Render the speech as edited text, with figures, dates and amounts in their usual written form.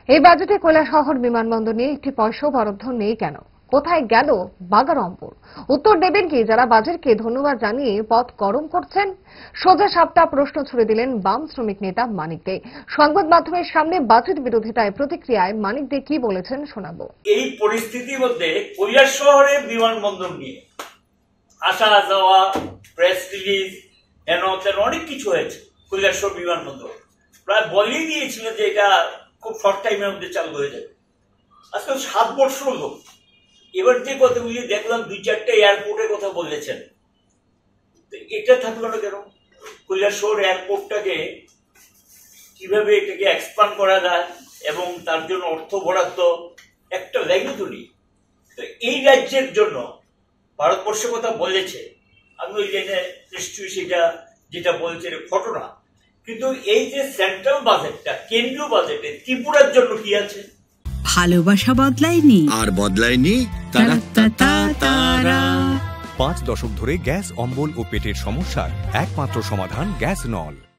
এই বাজেটে কৈলাসহর বিমানবন্দর নিয়ে একটি পয়সাও বরাদ্দ নেই কেন? কোথায় গেল বাগারম্পুর? উত্তর দেবেন কি যারা বাজেটকে ধন্যবাদ জানিয়ে পথ গরম করছেন? সোজা সাপটা প্রশ্ন ছুড়ে দিলেন বাম শ্রমিক নেতা মানিক দে। সংবাদ মাধ্যমের সামনে বাজেট বিরোধিতায় প্রতিক্রিয়ায় মানিক দে কি বলেছেন শোনাবো। এই পরিস্থিতির মধ্যে কৈলাসহরের বিমানবন্দর নিয়ে আসা যাওয়া, প্রেস রিলিজ, অনেক কিছু হয়েছে। কৈলাসহর বিমানবন্দর প্রায় বলেই দিয়েছিল যে এটা খুব শর্ট টাইমের মধ্যে চালু হয়ে যাবে। আজকে 7 বছর হলো। এবার যে কথাগুলি দেখলাম 2-4টা এয়ারপোর্টের কথা বলেছেন, এটা থাকলো না কেন? কৈলাসহর এয়ারপোর্টটাকে কিভাবে এটাকে এক্সপান্ড করা যায় এবং তার জন্য অর্থ বরাদ্দ একটা ল্যাঙ্গুয়েজ নেই। তো এই রাজ্যের জন্য ভারতবর্ষের কথা বলেছে, আমি ওই লাইনে নিশ্চয়ই সেটা যেটা বলছে ঘটনা। কিন্তু এই যে সেন্ট্রাল বাজেটটা, কেন্দ্রীয় বাজেটে ত্রিপুরার জন্য কি আছে? ভালোবাসা বদলায়নি, আর বদলায়নি 5 দশক ধরে গ্যাস অম্বল ও পেটের সমস্যার একমাত্র সমাধান গ্যাস নল।